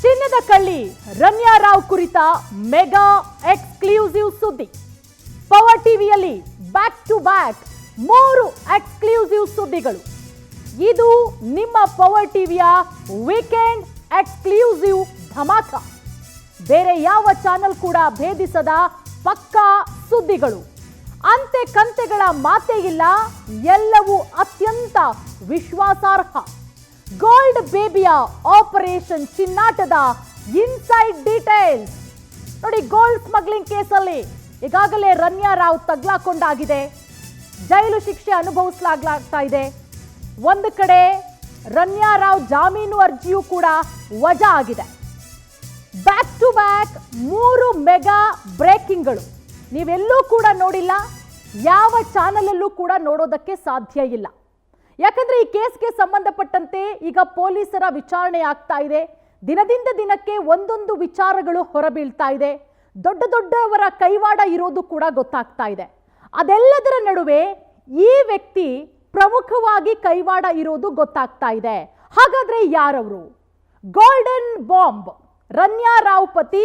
ಚಿನ್ನದ ಕಳ್ಳಿ ರಮ್ಯಾ ರಾವ್ ಕುರಿತ ಮೆಗಾ ಎಕ್ಸ್ಕ್ಲೂಸಿವ್ ಸುದ್ದಿ. ಪವರ್ ಟಿವಿಯಲ್ಲಿ ಬ್ಯಾಕ್ ಟು ಬ್ಯಾಕ್ 3 ಎಕ್ಸ್ಕ್ಲೂಸಿವ್ ಸುದ್ದಿಗಳು. ಇದು ನಿಮ್ಮ ಪವರ್ ಟಿವಿಯ ವೀಕೆಂಡ್ ಎಕ್ಸ್ಕ್ಲೂಸಿವ್ ಧಮಾಕ. ಬೇರೆ ಯಾವ ಚಾನೆಲ್ ಕೂಡ ಭೇದಿಸದ ಪಕ್ಕಾ ಸುದ್ದಿಗಳು. ಅಂತೆ ಕಂತೆಗಳ ಮಾತೇ ಇಲ್ಲ, ಎಲ್ಲವೂ ಅತ್ಯಂತ ವಿಶ್ವಾಸಾರ್ಹ. ಗೋಲ್ಡ್ ಬೇಬಿಯ ಆಪರೇಷನ್ ಚಿನ್ನಾಟದ ಇನ್ಸೈಡ್ ಡೀಟೇಲ್ಸ್ ನೋಡಿ. ಗೋಲ್ಡ್ ಸ್ಮಗ್ಲಿಂಗ್ ಕೇಸಲ್ಲಿ ಈಗಾಗಲೇ ರಮ್ಯಾ ರಾವ್ ತಗ್ಲಾಕೊಂಡಾಗಿದೆ, ಜೈಲು ಶಿಕ್ಷೆ ಅನುಭವಿಸಲಾಗ್ತಾ ಇದೆ. ಒಂದು ಕಡೆ ರಮ್ಯಾ ರಾವ್ ಜಾಮೀನು ಅರ್ಜಿಯೂ ಕೂಡ ವಜಾ ಆಗಿದೆ. ಬ್ಯಾಕ್ ಟು ಬ್ಯಾಕ್ 3 ಮೆಗಾ ಬ್ರೇಕಿಂಗ್ಗಳು ನೀವೆಲ್ಲೂ ಕೂಡ ನೋಡಿಲ್ಲ, ಯಾವ ಚಾನಲಲ್ಲೂ ಕೂಡ ನೋಡೋದಕ್ಕೆ ಸಾಧ್ಯ ಇಲ್ಲ. ಯಾಕಂದ್ರೆ ಈ ಕೇಸ್ಗೆ ಸಂಬಂಧಪಟ್ಟಂತೆ ಈಗ ಪೊಲೀಸರ ವಿಚಾರಣೆ ಆಗ್ತಾ ಇದೆ. ದಿನದಿಂದ ದಿನಕ್ಕೆ ಒಂದೊಂದು ವಿಚಾರಗಳು ಹೊರಬೀಳ್ತಾ ಇದೆ. ದೊಡ್ಡ ದೊಡ್ಡವರ ಕೈವಾಡ ಇರೋದು ಕೂಡ ಗೊತ್ತಾಗ್ತಾ ಇದೆ. ಅದೆಲ್ಲದರ ನಡುವೆ ಈ ವ್ಯಕ್ತಿ ಪ್ರಮುಖವಾಗಿ ಕೈವಾಡ ಇರೋದು ಗೊತ್ತಾಗ್ತಾ ಇದೆ. ಹಾಗಾದ್ರೆ ಯಾರವರು? ಗೋಲ್ಡನ್ ಬಾಂಬ್ ರಮ್ಯಾ ರಾವ್ ಪತಿ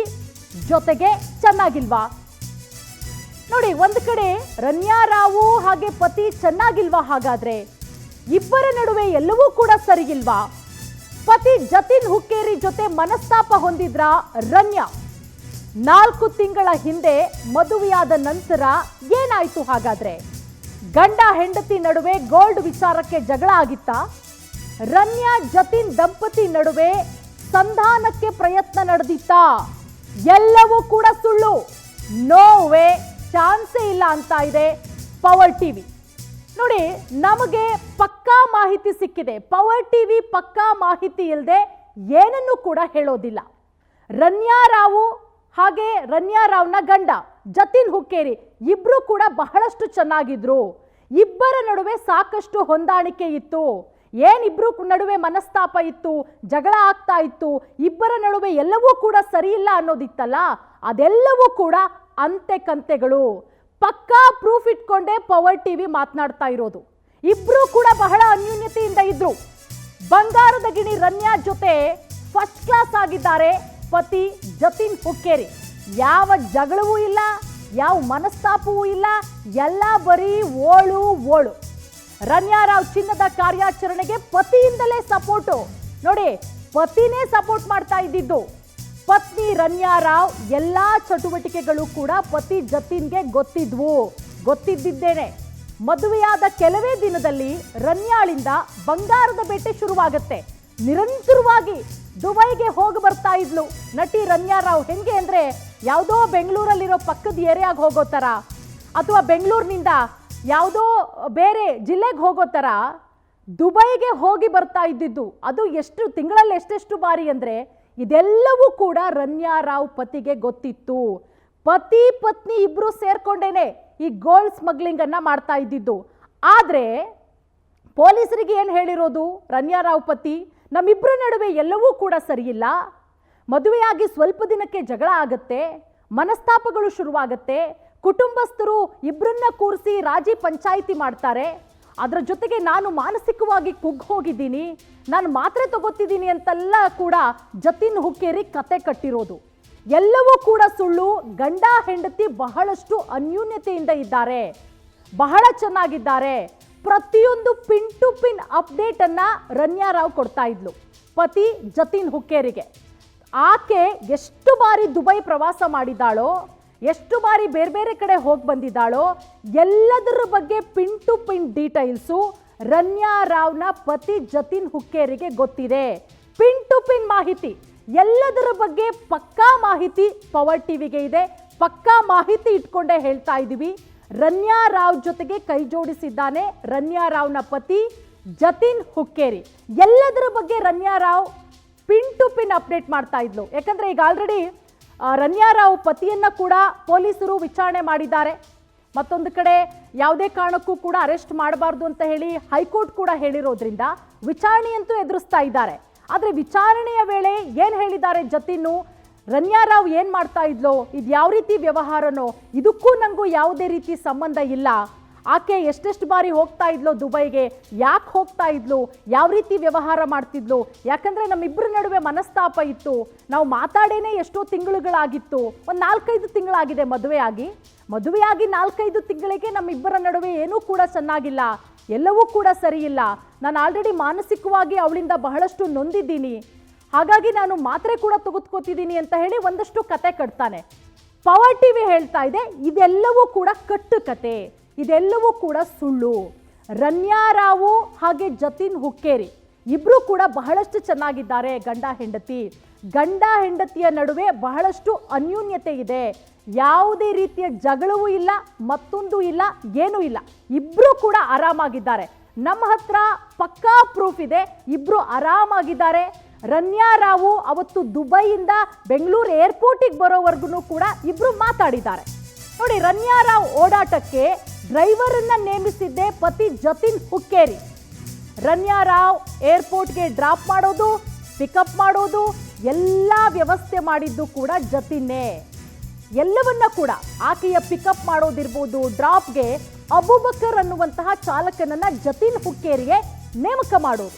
ಜೊತೆಗೆ ಚೆನ್ನಾಗಿಲ್ವಾ? ನೋಡಿ, ಒಂದು ಕಡೆ ರಮ್ಯಾ ರಾವು ಹಾಗೆ ಪತಿ ಚೆನ್ನಾಗಿಲ್ವಾ? ಹಾಗಾದ್ರೆ ಇಬ್ಬರ ನಡುವೆ ಎಲ್ಲವೂ ಕೂಡ ಸರಿಗಿಲ್ವಾ? ಪತಿ ಜತಿನ್ ಹುಕ್ಕೇರಿ ಜೊತೆ ಮನಸ್ತಾಪ ಹೊಂದಿದ್ರ ರಮ್ಯಾ? 4 ತಿಂಗಳ ಹಿಂದೆ ಮದುವೆಯಾದ ನಂತರ ಏನಾಯ್ತು ಹಾಗಾದ್ರೆ? ಗಂಡ ಹೆಂಡತಿ ನಡುವೆ ಗೋಲ್ಡ್ ವಿಚಾರಕ್ಕೆ ಜಗಳ ಆಗಿತ್ತಾ? ರಮ್ಯಾ ಜತಿನ್ ದಂಪತಿ ನಡುವೆ ಸಂಧಾನಕ್ಕೆ ಪ್ರಯತ್ನ ನಡೆದಿತ್ತಾ? ಎಲ್ಲವೂ ಕೂಡ ಸುಳ್ಳು. ನೋ ವೇ, ಚಾನ್ಸೇ ಇಲ್ಲ ಅಂತ ಇದೆ ಪವರ್ ಟಿವಿ. ನೋಡಿ, ನಮಗೆ ಪಕ್ಕಾ ಮಾಹಿತಿ ಸಿಕ್ಕಿದೆ. ಪವರ್ ಟಿವಿ ಪಕ್ಕಾ ಮಾಹಿತಿ ಇಲ್ಲದೆ ಏನನ್ನೂ ಕೂಡ ಹೇಳೋದಿಲ್ಲ. ರಮ್ಯಾ ರಾವು ಹಾಗೆ ರಮ್ಯಾ ರಾವ್ನ ಗಂಡ ಜತಿನ್ ಹುಕ್ಕೇರಿ ಇಬ್ರು ಕೂಡ ಬಹಳಷ್ಟು ಚೆನ್ನಾಗಿದ್ರು. ಇಬ್ಬರ ನಡುವೆ ಸಾಕಷ್ಟು ಹೊಂದಾಣಿಕೆ ಇತ್ತು. ಏನಿಬ್ರು ನಡುವೆ ಮನಸ್ತಾಪ ಇತ್ತು, ಜಗಳ ಆಗ್ತಾ ಇತ್ತು, ಇಬ್ಬರ ನಡುವೆ ಎಲ್ಲವೂ ಕೂಡ ಸರಿ ಇಲ್ಲ ಅನ್ನೋದಿತ್ತಲ್ಲ, ಅದೆಲ್ಲವೂ ಕೂಡ ಅಂತೆ ಕಂತೆಗಳು. ಪಕ್ಕಾ ಪ್ರೂಫ್ ಇಟ್ಕೊಂಡೇ ಪವರ್ ಟಿವಿ ಮಾತನಾಡ್ತಾ ಇರೋದು. ಇಬ್ರು ಕೂಡ ಬಹಳ ಅನ್ಯೂನ್ಯತೆಯಿಂದ ಇದ್ರು. ಬಂಗಾರದ ಗಿಣಿ ರಮ್ಯಾ ಜೊತೆ ಫಸ್ಟ್ ಕ್ಲಾಸ್ ಆಗಿದ್ದಾರೆ ಪತಿ ಜತಿನ್ ಹುಕ್ಕೇರಿ. ಯಾವ ಜಗಳವೂ ಇಲ್ಲ, ಯಾವ ಮನಸ್ತಾಪವೂ ಇಲ್ಲ, ಎಲ್ಲ ಬರೀ ಓಳು ಓಳು. ರಮ್ಯಾ ರಾವ್ ಚಿನ್ನದ ಕಾರ್ಯಾಚರಣೆಗೆ ಪತಿಯಿಂದಲೇ ಸಪೋರ್ಟು. ನೋಡಿ, ಪತಿನೇ ಸಪೋರ್ಟ್ ಮಾಡ್ತಾ ಇದ್ದಿದ್ದು. ಪತ್ನಿ ರಮ್ಯಾ ರಾವ್ ಎಲ್ಲಾ ಚಟುವಟಿಕೆಗಳು ಕೂಡ ಪತಿ ಜತಿನ್ಗೆ ಗೊತ್ತಿದ್ದೇನೆ. ಮದುವೆಯಾದ ಕೆಲವೇ ದಿನದಲ್ಲಿ ರಮ್ಯಾಳಿಂದ ಬಂಗಾರದ ಬೇಟೆ ಶುರುವಾಗುತ್ತೆ. ನಿರಂತರವಾಗಿ ದುಬೈಗೆ ಹೋಗಿ ಬರ್ತಾ ಇದ್ಲು ನಟಿ ರಮ್ಯಾ ರಾವ್. ಹೆಂಗೆ ಅಂದ್ರೆ ಯಾವುದೋ ಬೆಂಗಳೂರಲ್ಲಿರೋ ಪಕ್ಕದ ಏರಿಯಾಗೆ ಹೋಗೋ ತರ, ಅಥವಾ ಬೆಂಗಳೂರಿನಿಂದ ಯಾವುದೋ ಬೇರೆ ಜಿಲ್ಲೆಗೆ ಹೋಗೋ ತರ ದುಬೈಗೆ ಹೋಗಿ ಬರ್ತಾ ಇದ್ದಿದ್ದು. ಅದು ಎಷ್ಟು ತಿಂಗಳಲ್ಲಿ ಎಷ್ಟೆಷ್ಟು ಬಾರಿ ಅಂದ್ರೆ ಇದೆಲ್ಲವೂ ಕೂಡ ರಮ್ಯಾ ರಾವ್ ಪತಿಗೆ ಗೊತ್ತಿತ್ತು. ಪತಿ ಪತ್ನಿ ಇಬ್ರು ಸೇರ್ಕೊಂಡೇನೆ ಈ ಗೋಲ್ಡ್ ಸ್ಮಗ್ಲಿಂಗ್ ಅನ್ನ ಮಾಡ್ತಾ ಇದ್ದಿದ್ದು. ಆದ್ರೆ ಪೊಲೀಸರಿಗೆ ಏನ್ ಹೇಳಿರೋದು ರಮ್ಯಾ ರಾವ್ ಪತಿ? ನಮ್ಮಿಬ್ಬರ ನಡುವೆ ಎಲ್ಲವೂ ಕೂಡ ಸರಿಯಿಲ್ಲ, ಮದುವೆಯಾಗಿ ಸ್ವಲ್ಪ ದಿನಕ್ಕೆ ಜಗಳ ಆಗತ್ತೆ, ಮನಸ್ತಾಪಗಳು ಶುರುವಾಗತ್ತೆ, ಕುಟುಂಬಸ್ಥರು ಇಬ್ಬರನ್ನ ಕೂರಿಸಿ ರಾಜಿ ಪಂಚಾಯಿತಿ ಮಾಡ್ತಾರೆ, ಅದರ ಜೊತೆಗೆ ನಾನು ಮಾನಸಿಕವಾಗಿ ಕುಗ್ಗಿ ಹೋಗಿದ್ದೀನಿ, ನಾನು ಮಾತ್ರೆ ತಗೋತಿದ್ದೀನಿ ಅಂತೆಲ್ಲ ಕೂಡ ಜತಿನ್ ಹುಕ್ಕೇರಿ ಕತೆ ಕಟ್ಟಿರೋದು. ಎಲ್ಲವೂ ಕೂಡ ಸುಳ್ಳು. ಗಂಡ ಹೆಂಡತಿ ಬಹಳಷ್ಟು ಅನ್ಯೂನ್ಯತೆಯಿಂದ ಇದ್ದಾರೆ, ಬಹಳ ಚೆನ್ನಾಗಿದ್ದಾರೆ. ಪ್ರತಿಯೊಂದು ಪಿನ್ ಟು ಪಿನ್ ಅಪ್ಡೇಟ್ ಅನ್ನ ರಮ್ಯಾ ರಾವ್ ಕೊಡ್ತಾ ಇದ್ಲು ಪತಿ ಜತಿನ್ ಹುಕ್ಕೇರಿಗೆ. ಆಕೆ ಎಷ್ಟು ಬಾರಿ ದುಬೈ ಪ್ರವಾಸ ಮಾಡಿದ್ದಾಳೋ, ಎಷ್ಟು ಬಾರಿ ಬೇರೆ ಬೇರೆ ಕಡೆ ಹೋಗಿ ಬಂದಿದ್ದಾಳೋ, ಎಲ್ಲದರ ಬಗ್ಗೆ ಪಿನ್ ಟು ಪಿನ್ ಡೀಟೈಲ್ಸು ರಮ್ಯಾ ರಾವ್ನ ಪತಿ ಜತಿನ್ ಹುಕ್ಕೇರಿಗೆ ಗೊತ್ತಿದೆ. ಪಿನ್ ಟು ಪಿನ್ ಮಾಹಿತಿ, ಎಲ್ಲದರ ಬಗ್ಗೆ ಪಕ್ಕಾ ಮಾಹಿತಿ ಪವರ್ ಟಿವಿಗೆ ಇದೆ. ಪಕ್ಕಾ ಮಾಹಿತಿ ಇಟ್ಕೊಂಡೇ ಹೇಳ್ತಾ ಇದ್ದೀವಿ. ರಮ್ಯಾ ರಾವ್ ಜೊತೆಗೆ ಕೈ ಜೋಡಿಸಿದ್ದಾನೆ ರಮ್ಯಾ ರಾವ್ನ ಪತಿ ಜತಿನ್ ಹುಕ್ಕೇರಿ. ಎಲ್ಲದರ ಬಗ್ಗೆ Ramya Rao pin to pin update ಮಾಡ್ತಾ ಇದ್ಲು. ಯಾಕಂದ್ರೆ ಈಗ ಆಲ್ರೆಡಿ ರಮ್ಯಾ ರಾವ್ ಪತಿಯನ್ನ ಕೂಡ ಪೊಲೀಸರು ವಿಚಾರಣೆ ಮಾಡಿದ್ದಾರೆ. ಮತ್ತೊಂದು ಕಡೆ ಯಾವುದೇ ಕಾರಣಕ್ಕೂ ಕೂಡ ಅರೆಸ್ಟ್ ಮಾಡಬಾರ್ದು ಅಂತ ಹೇಳಿ ಹೈಕೋರ್ಟ್ ಕೂಡ ಹೇಳಿರೋದ್ರಿಂದ ವಿಚಾರಣೆಯಂತೂ ಎದುರಿಸ್ತಾ ಇದ್ದಾರೆ. ಆದರೆ ವಿಚಾರಣೆಯ ವೇಳೆ ಏನು ಹೇಳಿದ್ದಾರೆ ಜತಿನ್ನು? ರಮ್ಯಾ ರಾವ್ ಏನು ಮಾಡ್ತಾ ಇದ್ಲೋ, ಇದು ಯಾವ ರೀತಿ ವ್ಯವಹಾರನೋ, ಇದಕ್ಕೂ ನನಗೂ ಯಾವುದೇ ರೀತಿ ಸಂಬಂಧ ಇಲ್ಲ, ಆಕೆ ಎಷ್ಟೆಷ್ಟು ಬಾರಿ ಹೋಗ್ತಾ ಇದ್ಲು ದುಬೈಗೆ, ಯಾಕೆ ಹೋಗ್ತಾ ಇದ್ಲು, ಯಾವ ರೀತಿ ವ್ಯವಹಾರ ಮಾಡ್ತಿದ್ಲು. ಯಾಕಂದರೆ ನಮ್ಮಿಬ್ಬರ ನಡುವೆ ಮನಸ್ತಾಪ ಇತ್ತು. ನಾವು ಮಾತಾಡೇನೆ ಎಷ್ಟೋ ತಿಂಗಳುಗಳಾಗಿತ್ತು. ಒಂದು 4-5 ತಿಂಗಳಾಗಿದೆ ಮದುವೆಯಾಗಿ 4-5 ತಿಂಗಳಿಗೆ ನಮ್ಮಿಬ್ಬರ ನಡುವೆ ಏನೂ ಕೂಡ ಚೆನ್ನಾಗಿಲ್ಲ, ಎಲ್ಲವೂ ಕೂಡ ಸರಿ ಇಲ್ಲ. ನಾನು ಆಲ್ರೆಡಿ ಮಾನಸಿಕವಾಗಿ ಅವಳಿಂದ ಬಹಳಷ್ಟು ನೊಂದಿದ್ದೀನಿ, ಹಾಗಾಗಿ ನಾನು ಮಾತ್ರೆ ಕೂಡ ತೆಗೆದುಕೊತಿದ್ದೀನಿ ಅಂತ ಹೇಳಿ ಒಂದಷ್ಟು ಕತೆ ಕಟ್ತಾನೆ. ಪವರ್ ಟಿವಿ ಹೇಳ್ತಾ ಇದೆ ಇದೆಲ್ಲವೂ ಕೂಡ ಕಟ್ಟು ಕತೆ, ಇದೆಲ್ಲವೂ ಕೂಡ ಸುಳ್ಳು. ರನ್ಯಾ ರಾವು ಹಾಗೆ ಜತಿನ್ ಹುಕ್ಕೇರಿ ಇಬ್ರು ಕೂಡ ಬಹಳಷ್ಟು ಚೆನ್ನಾಗಿದ್ದಾರೆ. ಗಂಡ ಹೆಂಡತಿಯ ನಡುವೆ ಬಹಳಷ್ಟು ಅನ್ಯೂನ್ಯತೆ ಇದೆ. ಯಾವುದೇ ರೀತಿಯ ಜಗಳವೂ ಇಲ್ಲ, ಮತ್ತೊಂದು ಇಲ್ಲ, ಏನೂ ಇಲ್ಲ. ಇಬ್ರು ಕೂಡ ಆರಾಮಾಗಿದ್ದಾರೆ. ನಮ್ಮ ಹತ್ರ ಪಕ್ಕಾ ಪ್ರೂಫ್ ಇದೆ, ಇಬ್ರು ಆರಾಮಾಗಿದ್ದಾರೆ. ರನ್ಯಾ ರಾವು ಅವತ್ತು ದುಬೈಯಿಂದ ಬೆಂಗಳೂರು ಏರ್ಪೋರ್ಟಿಗೆ ಬರೋವರೆಗೂ ಕೂಡ ಇಬ್ರು ಮಾತಾಡಿದ್ದಾರೆ. ನೋಡಿ, ರನ್ಯಾ ರಾವ್ ಓಡಾಟಕ್ಕೆ ಡ್ರೈವರ್ ಅನ್ನ ನೇಮಿಸಿದ್ದೆ ಪತಿ ಜತಿನ್ ಹುಕ್ಕೇರಿ. ರನ್ಯಾ ರಾವ್ ಏರ್ಪೋರ್ಟ್ಗೆ ಡ್ರಾಪ್ ಮಾಡೋದು, ಪಿಕಪ್ ಮಾಡೋದು ಎಲ್ಲ ವ್ಯವಸ್ಥೆ ಮಾಡಿದ್ದು ಕೂಡ ಜತಿನ್ನೇ. ಎಲ್ಲವನ್ನ ಕೂಡ ಆಕೆಯ ಪಿಕಪ್ ಮಾಡೋದಿರ್ಬೋದು, ಡ್ರಾಪ್ಗೆ ಅಬೂಬಕರ್ ಅನ್ನುವಂತಹ ಚಾಲಕನನ್ನ ಜತಿನ್ ಹುಕ್ಕೇರಿಗೆ ನೇಮಕ ಮಾಡೋದು.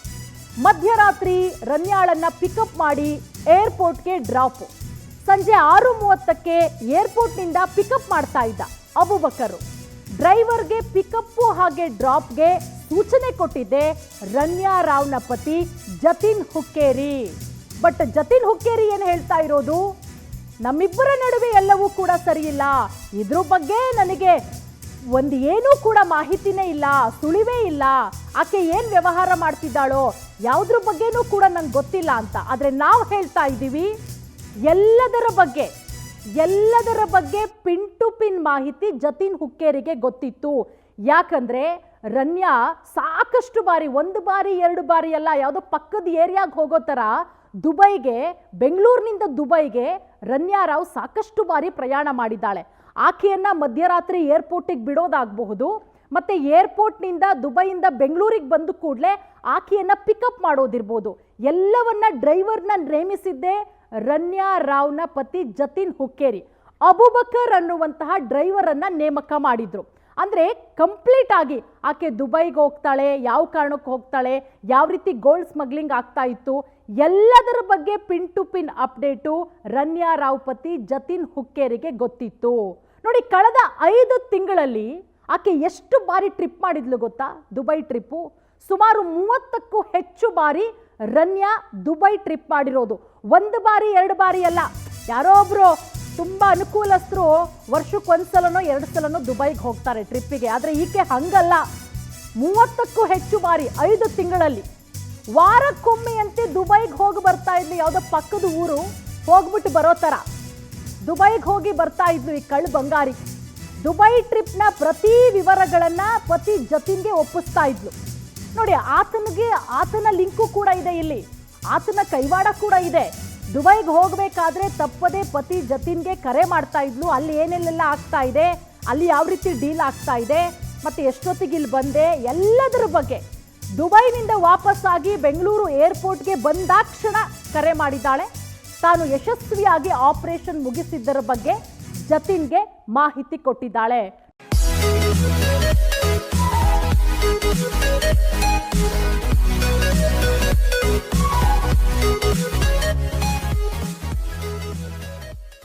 ಮಧ್ಯರಾತ್ರಿ ರನ್ಯಾಳನ್ನ ಪಿಕಪ್ ಮಾಡಿ ಏರ್ಪೋರ್ಟ್ಗೆ ಡ್ರಾಪ್. ಸಂಜೆ 6:30ಕ್ಕೆ ಏರ್ಪೋರ್ಟ್ನಿಂದ ಪಿಕಪ್ ಮಾಡ್ತಾ ಇದ್ದ ಅಬೂಬಕರ್. ಡ್ರೈವರ್ಗೆ ಪಿಕಪ್ಪು ಹಾಗೆ ಡ್ರಾಪ್ಗೆ ಸೂಚನೆ ಕೊಟ್ಟಿದ್ದೆ ರನ್ಯಾ ರಾವ್ನ ಪತಿ ಜತಿನ್ ಹುಕ್ಕೇರಿ. ಬಟ್ ಜತಿನ್ ಹುಕ್ಕೇರಿ ಏನು ಹೇಳ್ತಾ ಇರೋದು, ನಮ್ಮಿಬ್ಬರ ನಡುವೆ ಎಲ್ಲವೂ ಕೂಡ ಸರಿಯಿಲ್ಲ, ಇದ್ರ ಬಗ್ಗೆ ನನಗೆ ಏನೂ ಕೂಡ ಮಾಹಿತಿನೇ ಇಲ್ಲ, ಸುಳಿವೇ ಇಲ್ಲ, ಆಕೆ ಏನು ವ್ಯವಹಾರ ಮಾಡ್ತಿದ್ದಾಳೋ ಯಾವುದ್ರ ಬಗ್ಗೆನೂ ಕೂಡ ನಂಗೆ ಗೊತ್ತಿಲ್ಲ ಅಂತ. ಆದರೆ ನಾವು ಹೇಳ್ತಾ ಇದ್ದೀವಿ ಎಲ್ಲದರ ಬಗ್ಗೆ ಪಿನ್ ಟು ಪಿನ್ ಮಾಹಿತಿ ಜತಿನ್ ಹುಕ್ಕೇರಿಗೆ ಗೊತ್ತಿತ್ತು. ಯಾಕಂದ್ರೆ ರನ್ಯಾ ಸಾಕಷ್ಟು ಬಾರಿ, 1 ಬಾರಿ 2 ಬಾರಿ ಅಲ್ಲ, ಯಾವುದೋ ಪಕ್ಕದ ಏರಿಯಾಗೆ ಹೋಗೋ ಥರ ಬೆಂಗಳೂರಿನಿಂದ ದುಬೈಗೆ ರನ್ಯಾ ರಾವ್ ಸಾಕಷ್ಟು ಬಾರಿ ಪ್ರಯಾಣ ಮಾಡಿದ್ದಾಳೆ. ಆಕೆಯನ್ನ ಮಧ್ಯರಾತ್ರಿ ಏರ್ಪೋರ್ಟಿಗೆ ಬಿಡೋದಾಗಬಹುದು, ಮತ್ತೆ ಏರ್ಪೋರ್ಟ್ನಿಂದ ದುಬೈಯಿಂದ ಬೆಂಗಳೂರಿಗೆ ಬಂದ ಕೂಡಲೇ ಆಕೆಯನ್ನ ಪಿಕಪ್ ಮಾಡೋದಿರ್ಬೋದು. ಎಲ್ಲವನ್ನ ಡ್ರೈವರ್ನ ನೇಮಿಸಿದ್ದೇ ರನ್ಯಾ ರಾವ್ನ ಪತಿ ಜತಿನ್ ಹುಕ್ಕೇರಿ. ಅಬೂಬಕರ್ ಅನ್ನುವಂತಹ ಡ್ರೈವರನ್ನ ನೇಮಕ ಮಾಡಿದ್ರು. ಅಂದರೆ ಕಂಪ್ಲೀಟ್ ಆಗಿ ಆಕೆ ದುಬೈಗೆ ಹೋಗ್ತಾಳೆ, ಯಾವ ಕಾರಣಕ್ಕೆ ಹೋಗ್ತಾಳೆ, ಯಾವ ರೀತಿ ಗೋಲ್ಡ್ ಸ್ಮಗ್ಲಿಂಗ್ ಆಗ್ತಾ ಇತ್ತು, ಎಲ್ಲದರ ಬಗ್ಗೆ pin to pin update Ranya Rao ಪತಿ ಜತಿನ್ ಹುಕ್ಕೇರಿಗೆ ಗೊತ್ತಿತ್ತು. ನೋಡಿ, ಕಳೆದ 5 ತಿಂಗಳಲ್ಲಿ ಆಕೆ ಎಷ್ಟು ಬಾರಿ ಟ್ರಿಪ್ ಮಾಡಿದ್ಲು ಗೊತ್ತಾ? ದುಬೈ ಟ್ರಿಪ್ಪು ಸುಮಾರು 30ಕ್ಕೂ ಹೆಚ್ಚು ಬಾರಿ ರನ್ಯಾ ದುಬೈ ಟ್ರಿಪ್ ಮಾಡಿರೋದು. 1 ಬಾರಿ 2 ಬಾರಿ ಅಲ್ಲ. ಯಾರೋ ಒಬ್ರು ತುಂಬ ಅನುಕೂಲಸ್ಥರು ವರ್ಷಕ್ಕೆ 1 ಸಲನೋ 2 ಸಲನೋ ದುಬೈಗೆ ಹೋಗ್ತಾರೆ ಟ್ರಿಪ್ಪಿಗೆ. ಆದರೆ ಈಕೆ ಹಂಗಲ್ಲ, 30ಕ್ಕೂ ಹೆಚ್ಚು ಬಾರಿ 5 ತಿಂಗಳಲ್ಲಿ ವಾರಕ್ಕೊಮ್ಮೆಯಂತೆ ದುಬೈಗೆ ಹೋಗಿ ಬರ್ತಾ ಇದ್ಲು. ಯಾವುದೋ ಪಕ್ಕದ ಊರು ಹೋಗ್ಬಿಟ್ಟು ಬರೋ ಥರ ದುಬೈಗೆ ಹೋಗಿ ಬರ್ತಾ ಇದ್ಲು ಈ ಕಳ್ಳ ಬಂಗಾರಿ. ದುಬೈ ಟ್ರಿಪ್ನ ಪ್ರತಿ ವಿವರಗಳನ್ನು ಪತಿ ಜತಿನ್ಗೆ ಒಪ್ಪಿಸ್ತಾ ಇದ್ಲು. ನೋಡಿ, ಆತನ ಲಿಂಕು ಕೂಡ ಇದೆ, ಇಲ್ಲಿ ಆತನ ಕೈವಾಡ ಕೂಡ ಇದೆ. ದುಬೈಗೆ ಹೋಗಬೇಕಾದ್ರೆ ತಪ್ಪದೆ ಪತಿ ಜತಿನ್ಗೆ ಕರೆ ಮಾಡ್ತಾ ಇದ್ಲು. ಅಲ್ಲಿ ಏನೆಲ್ಲ ಆಗ್ತಾ ಇದೆ, ಅಲ್ಲಿ ಯಾವ ರೀತಿ ಡೀಲ್ ಆಗ್ತಾ ಇದೆ, ಮತ್ತೆ ಎಷ್ಟೊತ್ತಿಗೆ ಇಲ್ಲಿ ಬಂದೆ, ಎಲ್ಲದರ ಬಗ್ಗೆ. ದುಬೈನಿಂದ ವಾಪಸ್ಸಾಗಿ ಬೆಂಗಳೂರು ಏರ್ಪೋರ್ಟ್ಗೆ ಬಂದಾಕ್ಷಣ ಕರೆ ಮಾಡಿದ್ದಾಳೆ. ತಾನು ಯಶಸ್ವಿಯಾಗಿ ಆಪರೇಷನ್ ಮುಗಿಸಿದ್ದರ ಬಗ್ಗೆ ಜತಿನ್ಗೆ ಮಾಹಿತಿ ಕೊಟ್ಟಿದ್ದಾಳೆ.